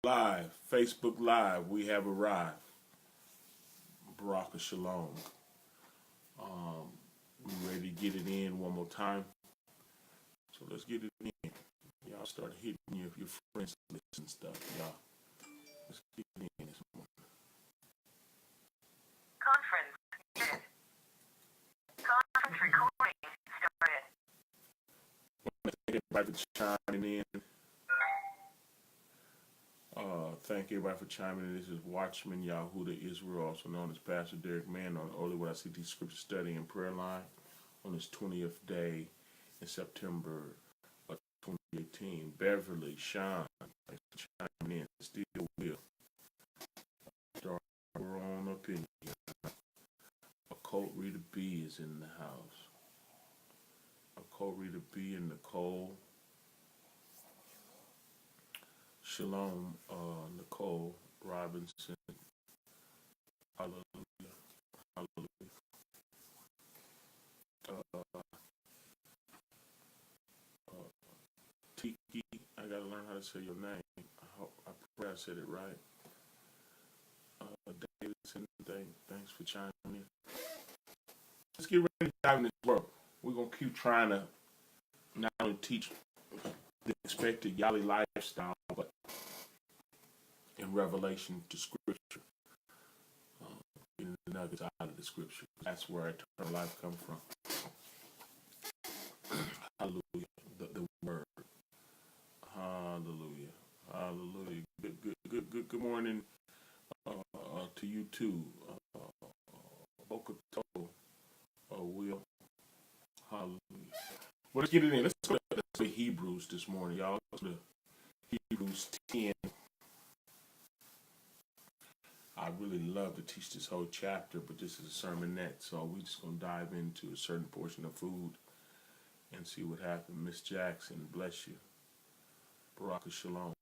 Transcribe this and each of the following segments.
Live, Facebook Live, we have arrived. Baraka Shalom. We ready to get it in one more time. So let's get it in. Y'all start hitting your friends listen stuff, y'all. Let's get it in this morning. Conference muted. Conference recording started. Thank everybody for chiming in. Thank everybody for chiming in. This is Watchman Yahudah Israel, also known as Pastor Derek Mann, on the Only What I See These Scripture Study and Prayer Line on this 20th day in September of 2018. Beverly, Sean, thanks for chiming in. Still will. Start on up in here. Occult Rita B is in the house. Occult Rita B and Nicole. Shalom, Nicole Robinson. Hallelujah. Hallelujah. Tiki, I gotta learn how to say your name. I pray I said it right. Davidson, thanks for chiming in. Let's get ready to dive in this work. We're gonna keep trying to not only teach the expected Yali lifestyle, but in revelation to Scripture, getting the nuggets out of the Scripture. That's where eternal life comes from. Hallelujah. The Word. Hallelujah. Hallelujah. Good morning to you too. Bokato, Will. Hallelujah. Well, let's get it in. Let's go to Hebrews this morning, y'all. Let's go to Hebrews 10. I really love to teach this whole chapter, but this is a sermonette, so we're just going to dive into a certain portion of food and see what happens. Miss Jackson, bless you. Baraka Shalom.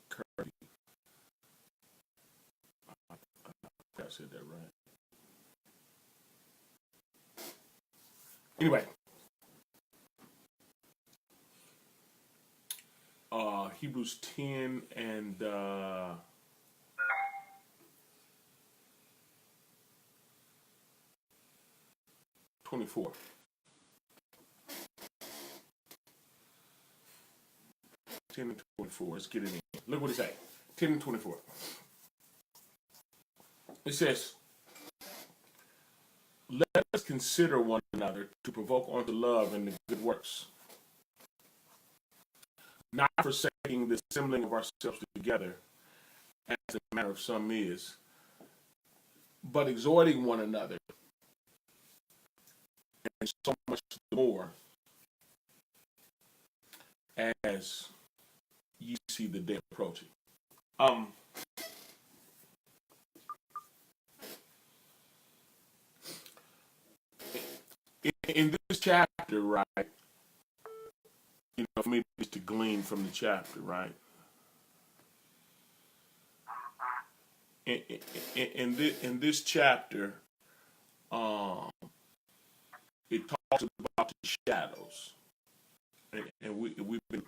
Kirby. I said that right. Anyway. Hebrews 10 and 24. 10 and 24. Let's get it in. Look what it says. 10 and 24. It says, let us consider one another to provoke unto love and the good works, not forsaking the assembling of ourselves together, as the manner of some is, but exhorting one another, and so much more as ye see the day approaching. In this chapter, right, for me just to glean from the chapter, right? In this chapter, it talks about the shadows, and we've been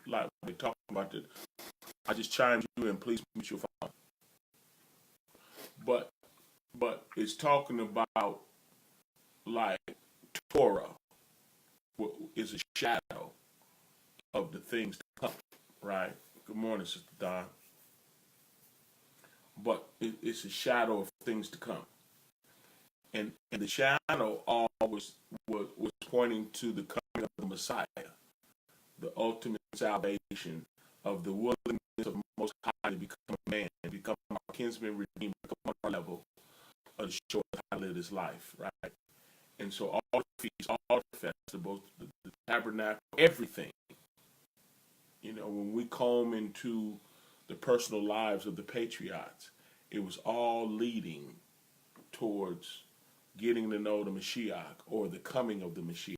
talking about it. I just chimed you in, please mute your phone. But it's talking about like Torah is a shadow of the things to come, right? Good morning, Sister Don. But it's a shadow of things to come, and the shadow always was pointing to the coming of the Messiah, the ultimate salvation of the willingness of the Most High to become a man, become our kinsman redeemer, become on our level of the show us how to live this life, right? And so all the feasts, all the festivals, the tabernacle, everything, when we comb into the personal lives of the patriots, it was all leading towards getting to know the Mashiach or the coming of the Mashiach.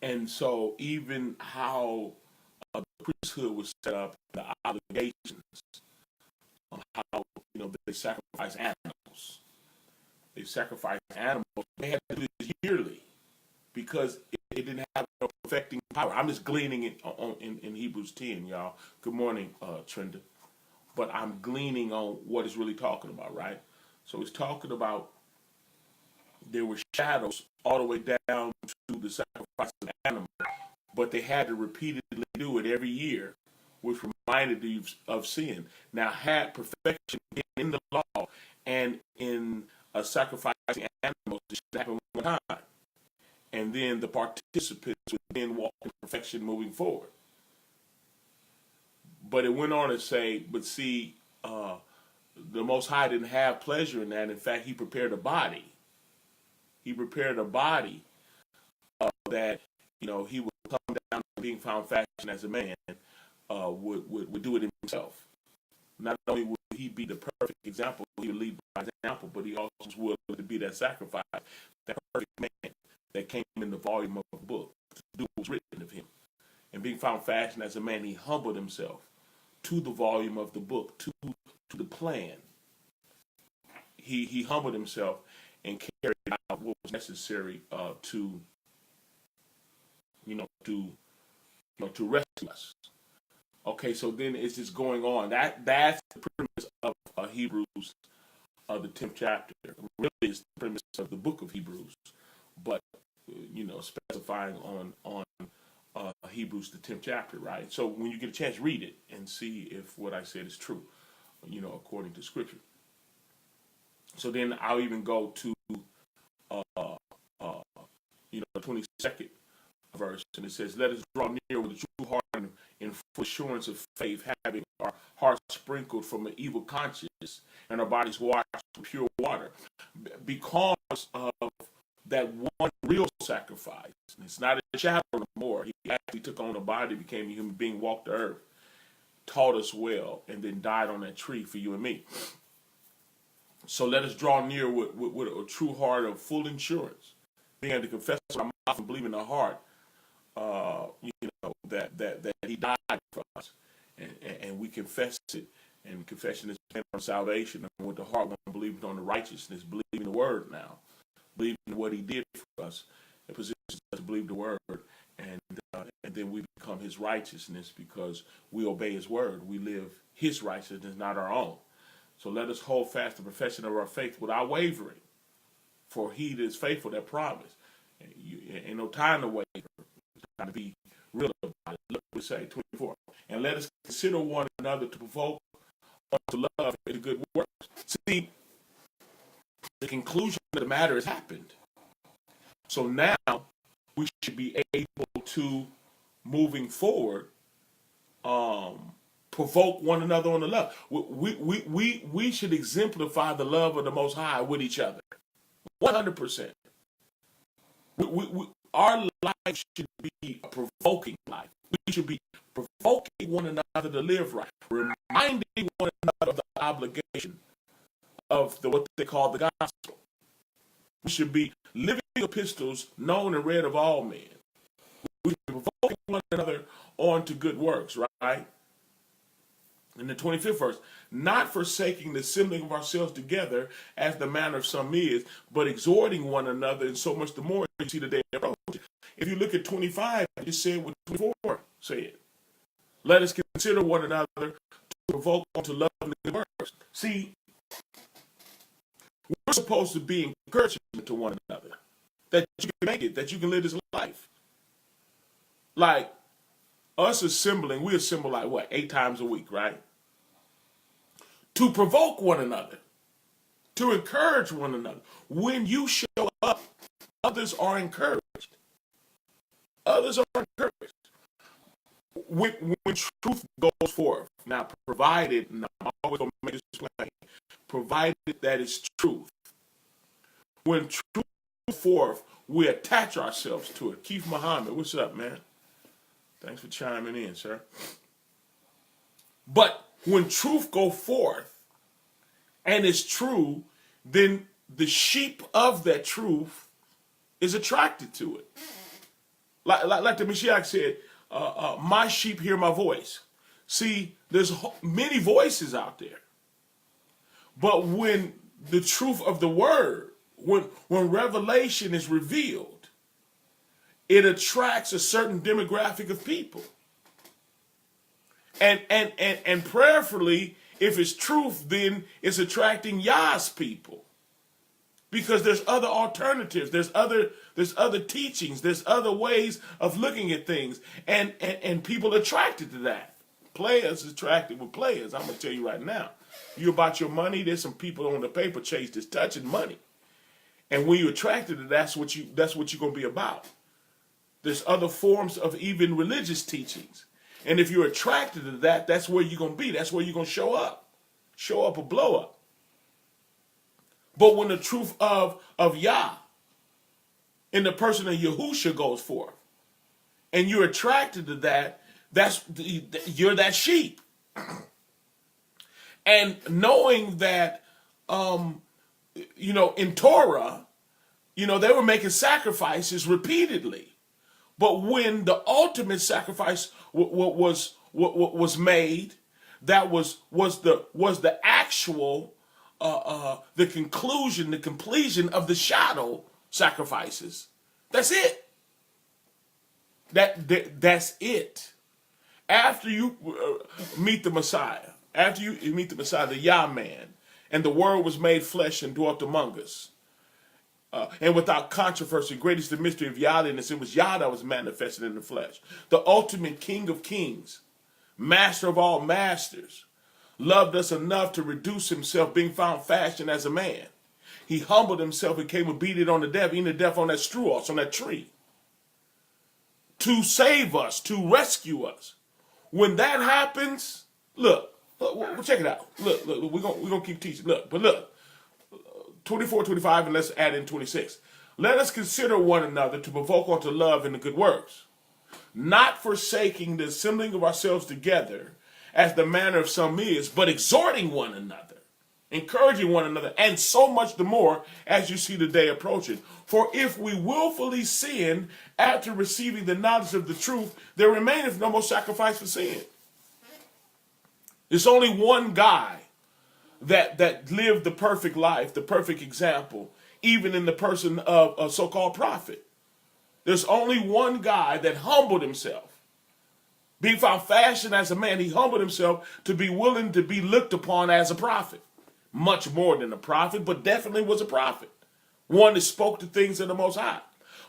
And so even how the priesthood was set up, the obligations, on how they sacrifice animals, They sacrificed animals. They had to do this yearly because it didn't have no perfecting power. I'm just gleaning it in Hebrews 10, y'all. Good morning, Trenda. But I'm gleaning on what it's really talking about, right? So it's talking about there were shadows all the way down to the sacrifice of the animal, but they had to repeatedly do it every year, which reminded you of sin. Now, had perfection been in the law and in sacrificing animals, it should happen one time. And then the participants would then walk in perfection moving forward. But it went on to say, but see, the Most High didn't have pleasure in that. In fact, he prepared a body. He prepared a body that, he would come down being found fashioned as a man, would do it himself. Not only would he be the perfect example, he would lead by example, but he also was willing to be that sacrifice, that perfect man that came in the volume of the book to do what was written of him. And being found fashioned as a man, he humbled himself to the volume of the book, to the plan. He humbled himself and carried out what was necessary to rescue us. Okay, so then it's just going on. That's the premise of Hebrews, the 10th chapter. Really, it's the premise of the book of Hebrews, but specifying on Hebrews, the 10th chapter, right? So when you get a chance, read it and see if what I said is true, according to Scripture. So then I'll even go to the 22nd verse, and it says, "Let us draw near with a true heart and in full assurance of faith, having our hearts sprinkled from an evil conscience and our bodies washed with pure water," because of that one real sacrifice. It's not a shadow anymore. He actually took on a body, became a human being, walked the earth, taught us well, and then died on that tree for you and me. So let us draw near with a true heart of full assurance, being able to confess with our mouth and believe in our heart, that he died for us, and we confess it. And confession is on salvation, and with the heart one believes on the righteousness, believing the word now, believing what he did for us. It positions us to believe the word, and then we become his righteousness because we obey his word. We live his righteousness, not our own. So let us hold fast the profession of our faith without wavering, for he that is faithful that promise. Ain't no time to waver. It's time to be real about it. Look what we say, 24. And let us consider one another to provoke one to love and good works. See, the conclusion of the matter has happened. So now we should be able to, moving forward, provoke one another on the love. We should exemplify the love of the Most High with each other. 100%. Our life should be a provoking life. We should be provoking one another to live right, reminding one another of the obligation of what they call the gospel. We should be living epistles known and read of all men. We should be provoking one another on to good works, right? In the 25th verse, not forsaking the assembling of ourselves together as the manner of some is, but exhorting one another, and so much the more you see the day approaching. If you look at 25, I just said what 24 said. Let us consider one another to provoke one to love and good works. See, we're supposed to be encouraging to one another, that you can make it, that you can live this life. Like, us assembling, we assemble like what, 8 times a week, right? To provoke one another, to encourage one another. When you show up, others are encouraged. Others are encouraged. When truth goes forth, now provided, and I'm always going to make this plain, provided that it's truth. When truth goes forth, we attach ourselves to it. Keith Muhammad, what's up, man? Thanks for chiming in, sir. But when truth go forth and it's true, then the sheep of that truth is attracted to it. Like the Mashiach said, my sheep hear my voice. See, there's many voices out there. But when the truth of the word When revelation is revealed, it attracts a certain demographic of people. And prayerfully, if it's truth, then it's attracting Yah's people. Because there's other alternatives, there's other teachings, there's other ways of looking at things, and people attracted to that. Players attracted with players. I'm gonna tell you right now, you about your money. There's some people on the paper chase that's touching money, and when you're attracted to that's what you're gonna be about. There's other forms of even religious teachings, and if you're attracted to that, that's where you're gonna be. That's where you're gonna show up or blow up. But when the truth of Yah in the person of Yahushua goes forth, and you're attracted to that, you're that sheep. And knowing that, in Torah, they were making sacrifices repeatedly. But when the ultimate sacrifice was made, that was the actual the conclusion, the completion of the shadow sacrifices. That's it. That's it. After you meet the Messiah, the Yah man, and the Word was made flesh and dwelt among us, and without controversy, great is the mystery of Yahdiness. It was Yah that was manifested in the flesh, the ultimate King of kings, Master of all masters, loved us enough to reduce himself, being found fashioned as a man. He humbled himself and came obedient on the death, even the death on that struos, on that tree, to save us, to rescue us. When that happens, look, check it out. Look, we're gonna keep teaching. Look, 24, 25, and let's add in 26. Let us consider one another to provoke unto love and the good works, not forsaking the assembling of ourselves together, as the manner of some is, but exhorting one another, encouraging one another, and so much the more as you see the day approaching. For if we willfully sin after receiving the knowledge of the truth, there remaineth no more sacrifice for sin. There's only one guy that lived the perfect life, the perfect example, even in the person of a so-called prophet. There's only one guy that humbled himself. Being found fashioned as a man, he humbled himself to be willing to be looked upon as a prophet. Much more than a prophet, but definitely was a prophet. One that spoke the things of the Most High.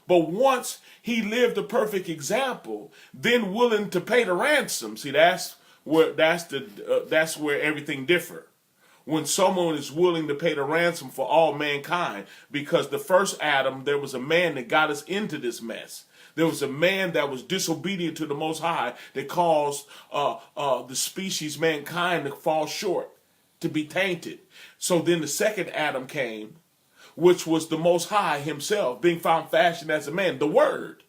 But once he lived a perfect example, then willing to pay the ransom. See, that's where everything differs. When someone is willing to pay the ransom for all mankind, because the first Adam, there was a man that got us into this mess. There was a man that was disobedient to the Most High that caused the species, mankind, to fall short, to be tainted. So then the second Adam came, which was the Most High himself, being found fashioned as a man, the Word.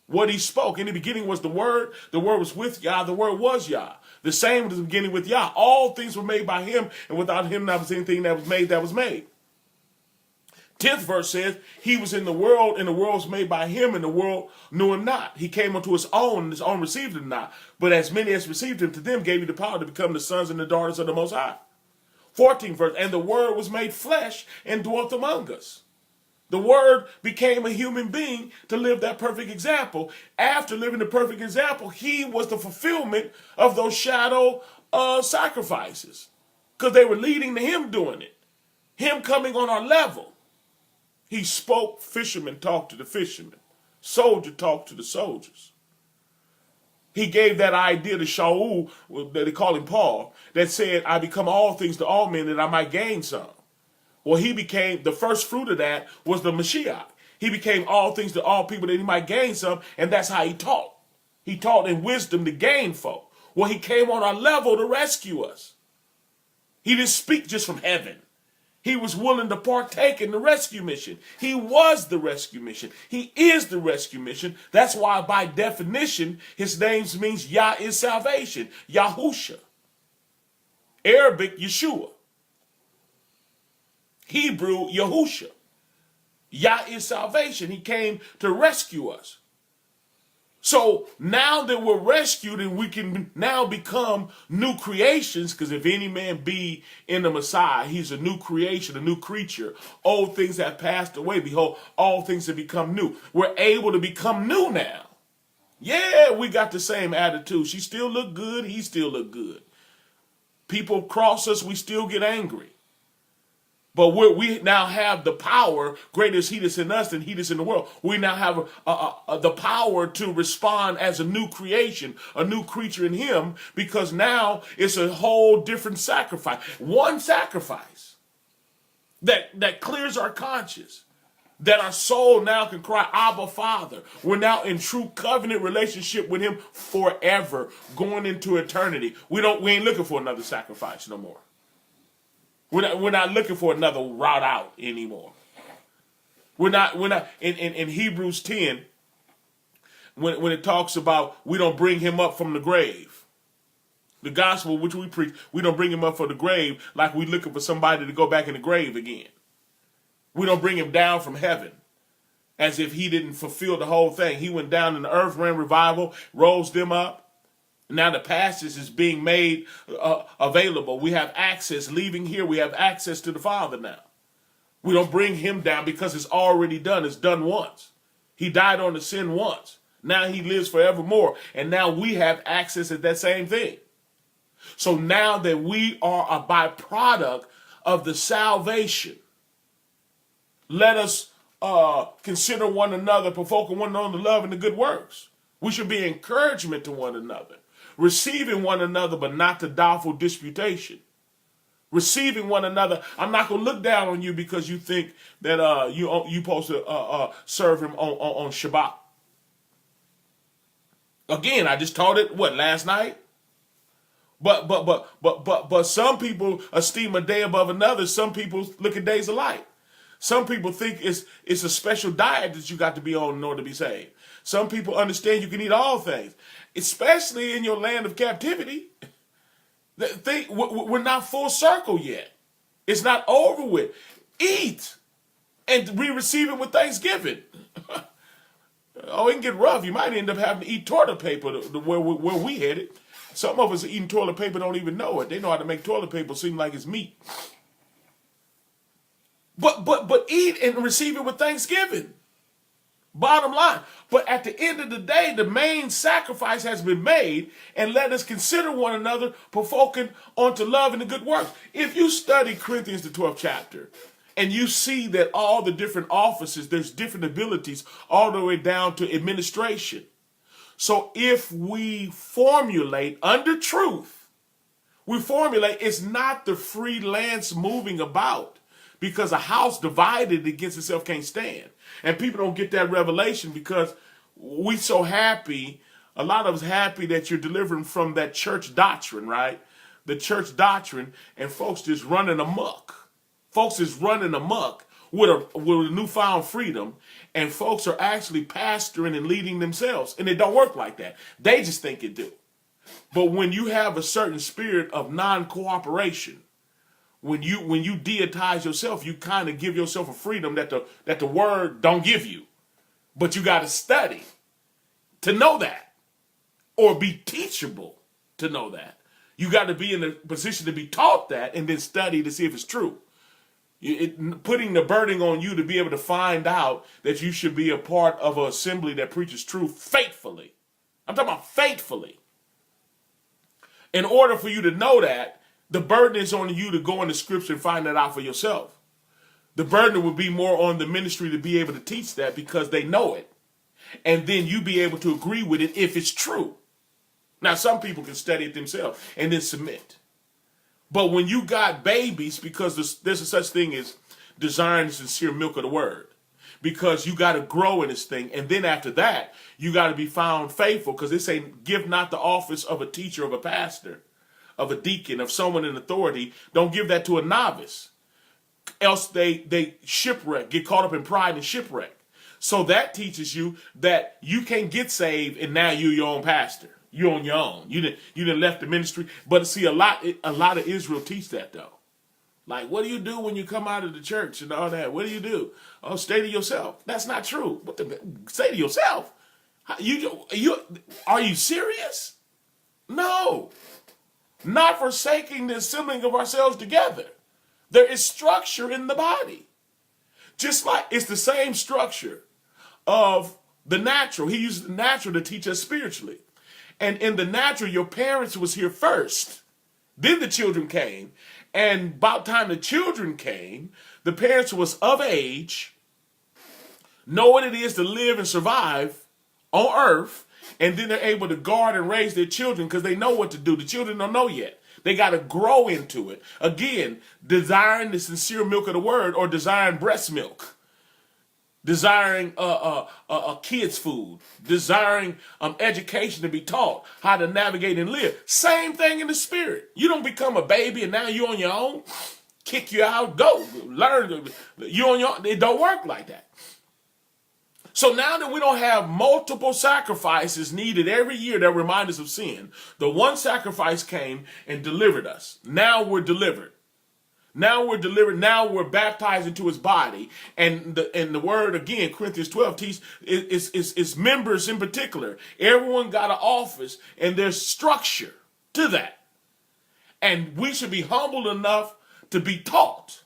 What he spoke. In the beginning was the Word was with Yah, the Word was Yah. The same was the beginning with Yah. All things were made by him, and without him not was anything that was made. 10th verse says, he was in the world, and the world was made by him, and the world knew him not. He came unto his own, and his own received him not. But as many as received him, to them gave he the power to become the sons and the daughters of the Most High. 14th verse, and the Word was made flesh and dwelt among us. The Word became a human being to live that perfect example. After living the perfect example, he was the fulfillment of those shadow sacrifices, because they were leading to him doing it, him coming on our level. He spoke, fishermen talked to the fishermen, soldier talked to the soldiers. He gave that idea to Shaul, that they call him Paul, that said, I become all things to all men that I might gain some. Well, he became, the first fruit of that was the Mashiach. He became all things to all people that he might gain some, and that's how he taught. He taught in wisdom to gain folk. Well, he came on our level to rescue us. He didn't speak just from heaven. He was willing to partake in the rescue mission. He was the rescue mission. He is the rescue mission. That's why, by definition, his name means Yah is salvation. Yahusha. Arabic, Yeshua. Hebrew, Yahusha. Yah is salvation. He came to rescue us. So now that we're rescued and we can now become new creations, because if any man be in the Messiah, he's a new creation, a new creature. Old things have passed away. Behold, all things have become new. We're able to become new now. Yeah, we got the same attitude. She still look good. He still look good. People cross us. We still get angry. But we now have the power, greater is he that's in us than he that's in the world. We now have the power to respond as a new creation, a new creature in him, because now it's a whole different sacrifice. One sacrifice that clears our conscience, that our soul now can cry, Abba, Father. We're now in true covenant relationship with him forever, going into eternity. We ain't looking for another sacrifice no more. We're not looking for another route out anymore. We're not in Hebrews 10, when it talks about we don't bring him up from the grave. The gospel which we preach, we don't bring him up from the grave like we looking for somebody to go back in the grave again. We don't bring him down from heaven as if he didn't fulfill the whole thing. He went down in the earth, ran revival, rose them up. Now the passage is being made available. We have access. Leaving here, we have access to the Father now. We don't bring him down because it's already done. It's done once. He died on the sin once. Now he lives forevermore. And now we have access to that same thing. So now that we are a byproduct of the salvation, let us consider one another, provoking one another to love and the good works. We should be encouragement to one another. Receiving one another, but not to doubtful disputation. Receiving one another. I'm not going to look down on you because you think that you supposed to serve him on Shabbat. Again, I just taught it, last night? But some people esteem a day above another. Some people look at days alike. Some people think it's a special diet that you got to be on in order to be saved. Some people understand you can eat all things, especially in your land of captivity. We're not full circle yet. It's not over with. Eat and we receive it with thanksgiving. Oh, it can get rough. You might end up having to eat toilet paper where we headed. Some of us are eating toilet paper don't even know it. They know how to make toilet paper seem like it's meat. But eat and receive it with thanksgiving. Bottom line. But at the end of the day, the main sacrifice has been made, and let us consider one another, provoking unto love and the good works. If you study Corinthians, the 12th chapter, and you see that all the different offices, there's different abilities all the way down to administration. So if we formulate under truth, it's not the freelance moving about. Because a house divided against itself can't stand. And people don't get that revelation because we so happy, a lot of us happy that you're delivering from that church doctrine, right? The church doctrine, and folks just running amok. Folks is running amok with a newfound freedom, and folks are actually pastoring and leading themselves. And it don't work like that. They just think it do. But when you have a certain spirit of non-cooperation, when you deitize yourself, you kind of give yourself a freedom that the word don't give you. But you got to study to know that, or be teachable to know that. You got to be in a position to be taught that and then study to see if it's true. Putting the burden on you to be able to find out that you should be a part of an assembly that preaches truth faithfully. I'm talking about faithfully. In order for you to know that, the burden is on you to go in the scripture and find that out for yourself. The burden would be more on the ministry to be able to teach that because they know it. And then you be able to agree with it if it's true. Now, some people can study it themselves and then submit. But when you got babies, because there's a such thing as desiring sincere milk of the word. Because you got to grow in this thing. And then after that, you got to be found faithful. Because they say, give not the office of a teacher, of a pastor, of a deacon, of someone in authority. Don't give that to a novice. Else they shipwreck, get caught up in pride and shipwreck. So that teaches you that you can't get saved and now you're your own pastor. You're on your own. You didn't left the ministry. But see, a lot of Israel teach that though. Like, what do you do when you come out of the church and all that? What do you do? Oh, stay to yourself. That's not true. Say to yourself. Are you serious? No. Not forsaking the assembling of ourselves together. There is structure in the body. Just like it's the same structure of the natural. He used the natural to teach us spiritually. And in the natural, your parents was here first. Then the children came. And about time the children came, the parents was of age, know what it is to live and survive on earth, and then they're able to guard and raise their children because they know what to do. The children don't know yet. They got to grow into it. Again, desiring the sincere milk of the word or desiring breast milk. Desiring kids' food. Desiring education to be taught how to navigate and live. Same thing in the spirit. You don't become a baby and now you're on your own. Kick you out. Go. Learn. You're on your own. It don't work like that. So now that we don't have multiple sacrifices needed every year that remind us of sin, the one sacrifice came and delivered us. Now we're delivered. Now we're delivered. Now we're baptized into his body. And the word, again, Corinthians 12 teaches is members in particular. Everyone got an office and there's structure to that. And we should be humble enough to be taught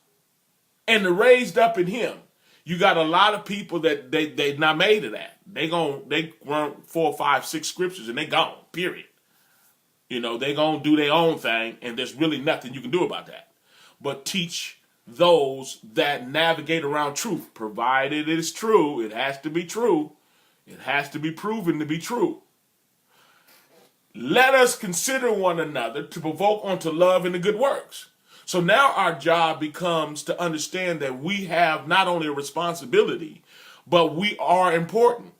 and raised up in him. You got a lot of people that they not made of that. They run 4, 5, 6 scriptures and they gone, period. They gonna do their own thing and there's really nothing you can do about that. But teach those that navigate around truth, provided it is true. It has to be true. It has to be proven to be true. Let us consider one another to provoke unto love and the good works. So now our job becomes to understand that we have not only a responsibility, but we are important.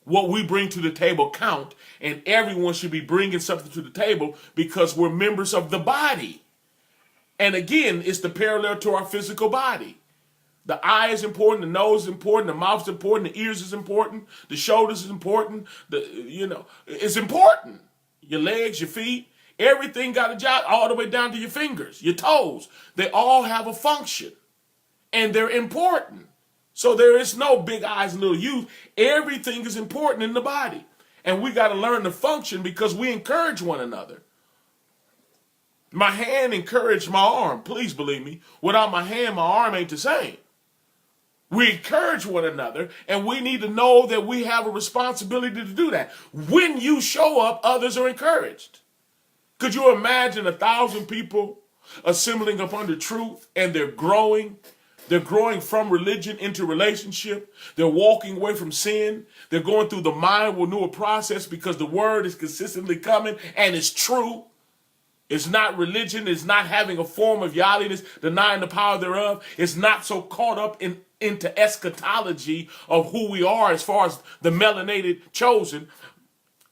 What we bring to the table count, and everyone should be bringing something to the table because we're members of the body. And again, it's the parallel to our physical body. The eye is important, the nose is important, the mouth is important, the ears is important, the shoulders is important, it's important. Your legs, your feet. Everything got a job all the way down to your fingers, your toes. They all have a function and they're important. So there is no big eyes and little U's. Everything is important in the body. And we got to learn to function because we encourage one another. My hand encouraged my arm. Please believe me. Without my hand, my arm ain't the same. We encourage one another, and we need to know that we have a responsibility to do that. When you show up, others are encouraged. Could you imagine 1,000 people assembling up under truth and they're growing? They're growing from religion into relationship. They're walking away from sin. They're going through the mind renewal process because the word is consistently coming and it's true. It's not religion. It's not having a form of godliness, denying the power thereof. It's not so caught up into eschatology of who we are as far as the melanated chosen,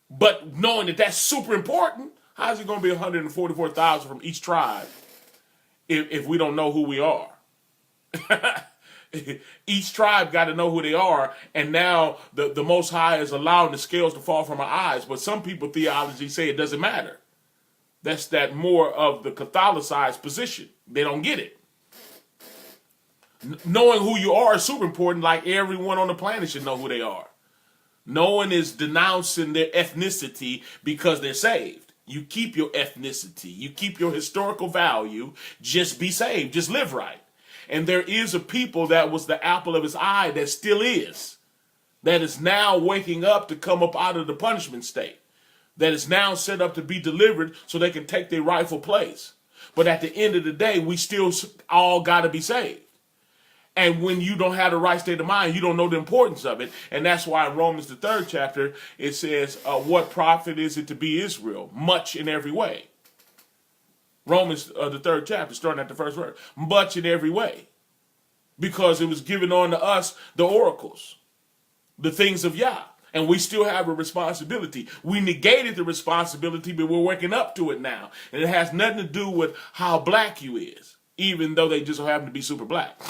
but knowing that that's super important. How's it going to be 144,000 from each tribe if we don't know who we are? Each tribe got to know who they are, and now the Most High is allowing the scales to fall from our eyes. But some people theology say it doesn't matter. That's that more of the Catholicized position. They don't get it. Knowing who you are is super important, like everyone on the planet should know who they are. No one is denouncing their ethnicity because they're saved. You keep your ethnicity. You keep your historical value. Just be saved. Just live right. And there is a people that was the apple of his eye that still is. That is now waking up to come up out of the punishment state. That is now set up to be delivered so they can take their rightful place. But at the end of the day, we still all got to be saved. And when you don't have the right state of mind, you don't know the importance of it. And that's why in Romans, the 3rd chapter, it says, what profit is it to be Israel? Much in every way. Romans, the 3rd chapter, starting at the first verse. Much in every way. Because it was given on to us the oracles, the things of Yah. And we still have a responsibility. We negated the responsibility, but we're waking up to it now. And it has nothing to do with how black you is, even though they just so happen to be super black.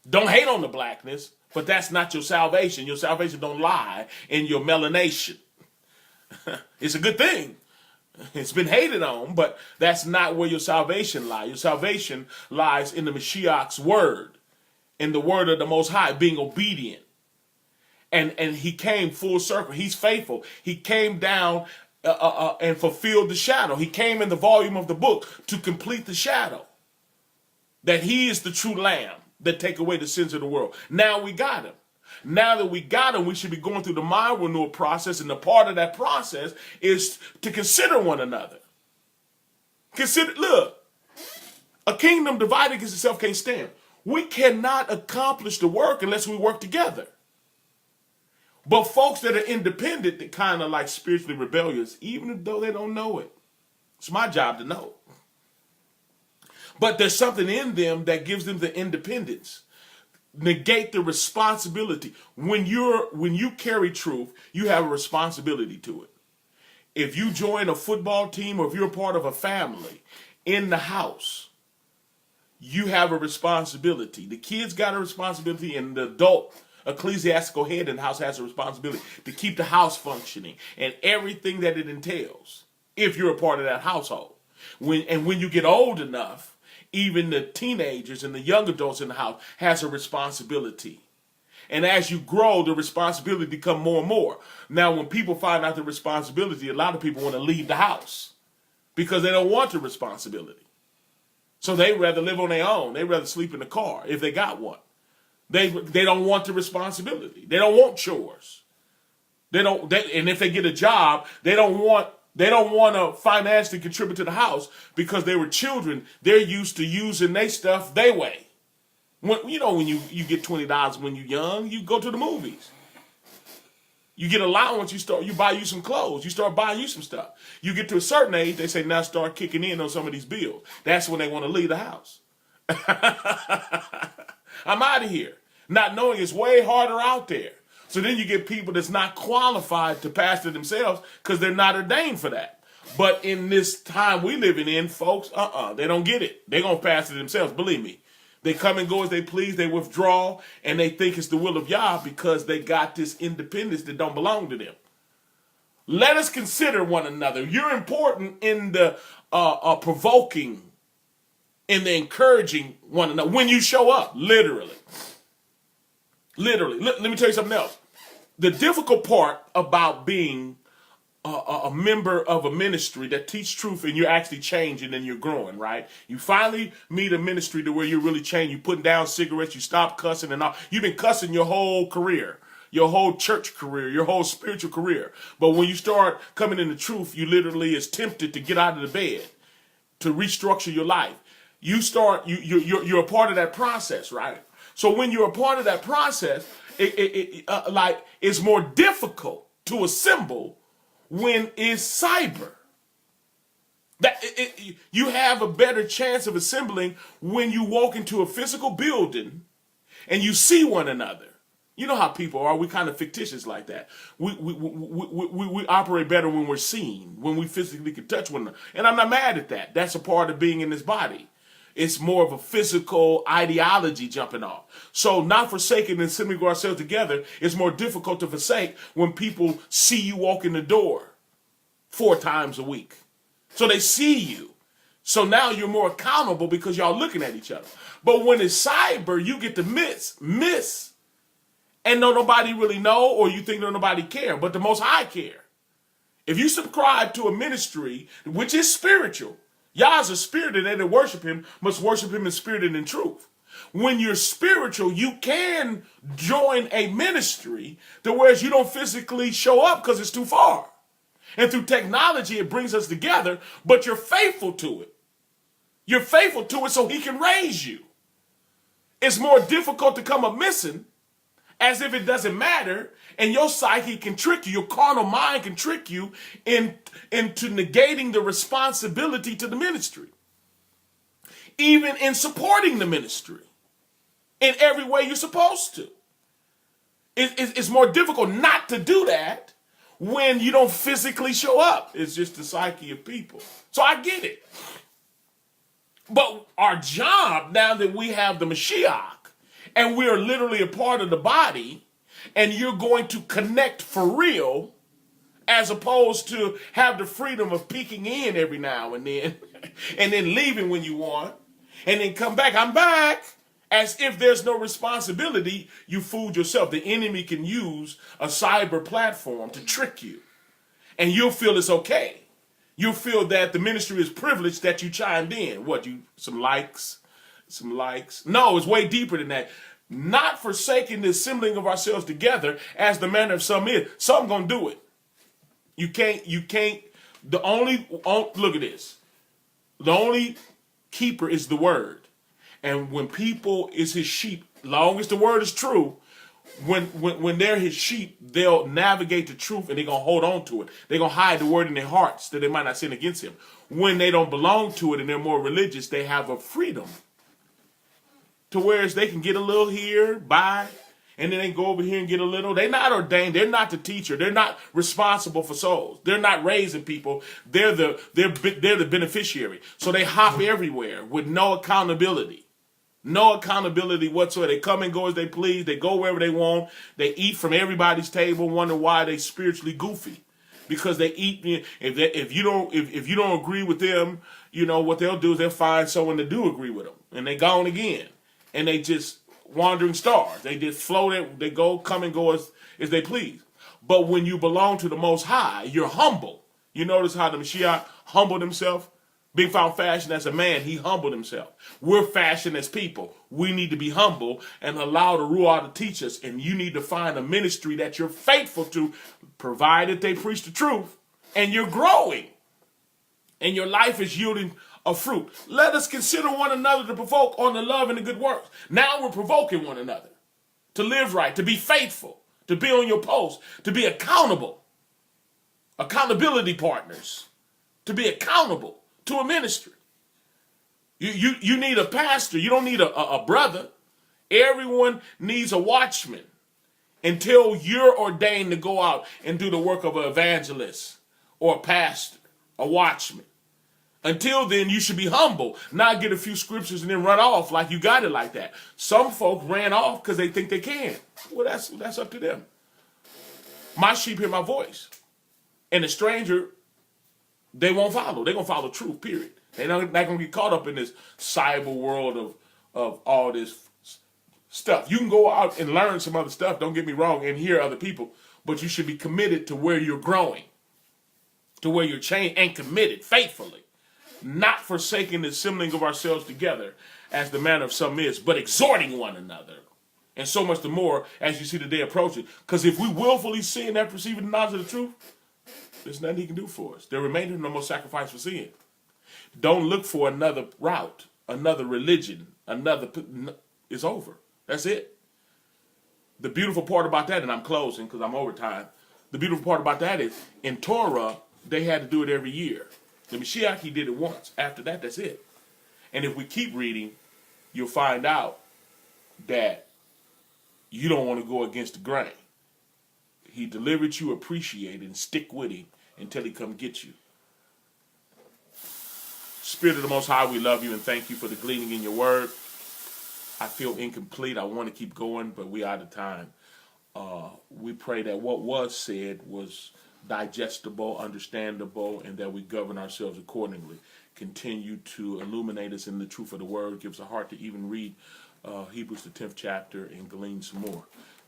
Don't hate on the blackness, but that's not your salvation. Your salvation don't lie in your melanation. It's a good thing. It's been hated on, but that's not where your salvation lies. Your salvation lies in the Mashiach's word, in the word of the Most High, being obedient. And he came full circle. He's faithful. He came down and fulfilled the shadow. He came in the volume of the book to complete the shadow. That he is the true lamb that take away the sins of the world. Now we got him. Now that we got him, we should be going through the mind renewal process. And the part of that process is to consider one another. Look, a kingdom divided against itself can't stand. We cannot accomplish the work unless we work together. But folks that are independent, that kind of like spiritually rebellious, even though they don't know it. It's my job to know. But there's something in them that gives them the independence. Negate the responsibility. When you carry truth, you have a responsibility to it. If you join a football team or if you're a part of a family in the house, you have a responsibility. The kids got a responsibility, and the adult ecclesiastical head in the house has a responsibility to keep the house functioning and everything that it entails if you're a part of that household. When you get old enough, even the teenagers and the young adults in the house has a responsibility. And as you grow, the responsibility become more and more. Now, when people find out the responsibility, a lot of people want to leave the house because they don't want the responsibility. So they rather live on their own. They rather sleep in the car if they got one. They don't want the responsibility. They don't want chores. And if they get a job, they don't want to financially contribute to the house because they were children. They're used to using their stuff their way. When you get $20 when you're young, you go to the movies. You get allowance, you buy you some clothes, you start buying you some stuff. You get to a certain age, they say now start kicking in on some of these bills. That's when they want to leave the house. I'm out of here. Not knowing it's way harder out there. So then you get people that's not qualified to pastor themselves because they're not ordained for that. But in this time we living in, folks, they don't get it. They're going to pastor themselves, believe me. They come and go as they please, they withdraw, and they think it's the will of Yah because they got this independence that don't belong to them. Let us consider one another. You're important in the provoking, in the encouraging one another. When you show up, literally. Let me tell you something else. The difficult part about being a member of a ministry that teach truth and you're actually changing and you're growing, right? You finally meet a ministry to where you're really changing. You're putting down cigarettes, you stop cussing and all. You've been cussing your whole career, your whole church career, your whole spiritual career. But when you start coming into truth, you literally is tempted to get out of the bed, to restructure your life. You're a part of that process, right? So when you're a part of that process, it's more difficult to assemble when it's cyber. You have a better chance of assembling when you walk into a physical building and you see one another. You know how people are. We kind of fictitious like that. We operate better when we're seen, when we physically can touch one another. And I'm not mad at that. That's a part of being in this body. It's more of a physical ideology jumping off. So not forsaking and assembling ourselves together is more difficult to forsake when people see you walk in the door 4 times a week. So they see you. So now you're more accountable because y'all looking at each other. But when it's cyber, you get to miss. And don't nobody really know, or you think don't nobody care. But the Most High care. If you subscribe to a ministry, which is spiritual, Yah's a spirit, and they that worship him must worship him in spirit and in truth. When you're spiritual, you can join a ministry to whereas you don't physically show up because it's too far. And through technology, it brings us together, but you're faithful to it. You're faithful to it so he can raise you. It's more difficult to come up missing as if it doesn't matter, and your psyche can trick you, your carnal mind can trick you into negating the responsibility to the ministry. Even in supporting the ministry in every way you're supposed to. It's more difficult not to do that when you don't physically show up. It's just the psyche of people. So I get it. But our job, now that we have the Mashiach, and we're literally a part of the body, and you're going to connect for real, as opposed to have the freedom of peeking in every now and then leaving when you want, and then come back. I'm back. As if there's no responsibility, you fooled yourself. The enemy can use a cyber platform to trick you. And you'll feel it's okay. You'll feel that the ministry is privileged that you chimed in. What, you some likes? Some likes? No, it's way deeper than that. Not forsaking the assembling of ourselves together as the manner of some is. Some gonna do it. You can't, look at this. The only keeper is the word. And when people is his sheep, long as the word is true, when they're his sheep, they'll navigate the truth and they're going to hold on to it. They're going to hide the word in their hearts that they might not sin against him. When they don't belong to it and they're more religious, they have a freedom to whereas they can get a little here, buy, and then they go over here and get a little. They're not ordained. They're not the teacher. They're not responsible for souls. They're not raising people. They're the beneficiary. So they hop everywhere with no accountability. No accountability whatsoever. They come and go as they please. They go wherever they want. They eat from everybody's table. Wonder why they spiritually goofy, because they eat. If you don't agree with them, you know what they'll do is they'll find someone to do agree with them, and they gone again, and they just wandering stars. They just float. They go come and go as they please. But when you belong to the Most High, you're humble. You notice how the Mashiach humbled himself. Being found fashioned as a man, he humbled himself. We're fashioned as people. We need to be humble and allow the Ruach to teach us. And you need to find a ministry that you're faithful to, provided they preach the truth, and you're growing. And your life is yielding a fruit. Let us consider one another to provoke on the love and the good works. Now we're provoking one another to live right, to be faithful, to be on your post, to be accountable. Accountability partners. To be accountable to a ministry. You need a pastor. You don't need a brother. Everyone needs a watchman until you're ordained to go out and do the work of an evangelist or a pastor, a watchman. Until then, you should be humble, not get a few scriptures and then run off like you got it like that. Some folk ran off because they think they can. Well, that's up to them. My sheep hear my voice. And the stranger, they won't follow. They're going to follow truth, period. They're not going to get caught up in this cyber world of all this stuff. You can go out and learn some other stuff, don't get me wrong, and hear other people, but you should be committed to where you're growing, to where you're changed and committed faithfully, not forsaking the assembling of ourselves together as the manner of some is, but exhorting one another. And so much the more as you see the day approaching. Because if we willfully sin after receiving the knowledge of the truth, there's nothing he can do for us. There remaineth no more sacrifice for sin. Don't look for another route, another religion, it's over. That's it. The beautiful part about that, and I'm closing because I'm over time. The beautiful part about that is in Torah, they had to do it every year. The Mashiach, he did it once. After that, that's it. And if we keep reading, you'll find out that you don't want to go against the grain. He delivered you, appreciate it, and stick with him until he come get you. Spirit of the Most High, we love you and thank you for the gleaning in your word. I feel incomplete. I want to keep going, but we out of time. We pray that what was said was digestible, understandable, and that we govern ourselves accordingly. Continue to illuminate us in the truth of the word. Give us a heart to even read Hebrews the 10th chapter and glean some more.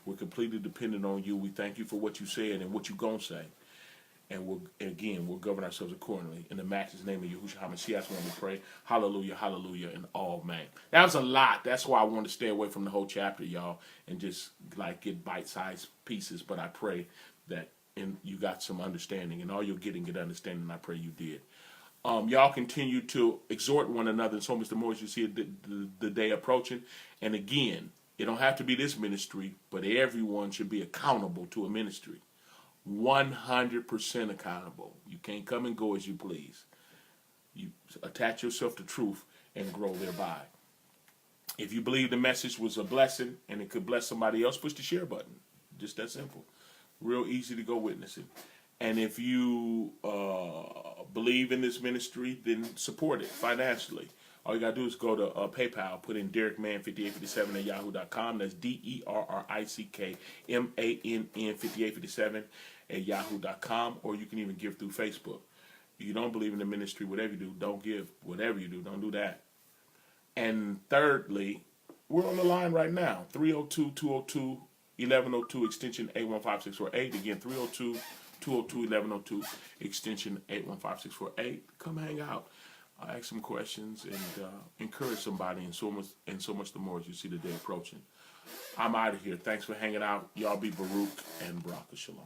We're completely dependent on you. We thank you for what you said and what you're going to say. And we'll govern ourselves accordingly. In the matchless name of Yahushua HaMashiach, when we pray, hallelujah, hallelujah, and all man. That was a lot. That's why I want to stay away from the whole chapter, y'all, and just like get bite-sized pieces. But I pray that you got some understanding, and all you're getting get understanding. I pray you did. Y'all continue to exhort one another, and so much the more as you see the day approaching. And again, it don't have to be this ministry, but everyone should be accountable to a ministry. 100% accountable. You can't come and go as you please. You attach yourself to truth and grow thereby. If you believe the message was a blessing and it could bless somebody else, push the share button. Just that simple. Real easy to go witnessing. And if you believe in this ministry, then support it financially. All you got to do is go to PayPal, put in DerrickMann5857 at yahoo.com. That's DerrickMann5857 at yahoo.com. Or you can even give through Facebook. If you don't believe in the ministry, whatever you do, don't give. Whatever you do, don't do that. And thirdly, we're on the line right now. 302-202-1102, extension 815648. Again, 302-202-1102, extension 815648. Come hang out. Ask some questions and encourage somebody, and so much the more as you see the day approaching. I'm out of here. Thanks for hanging out. Y'all be Baruch and Barak Shalom.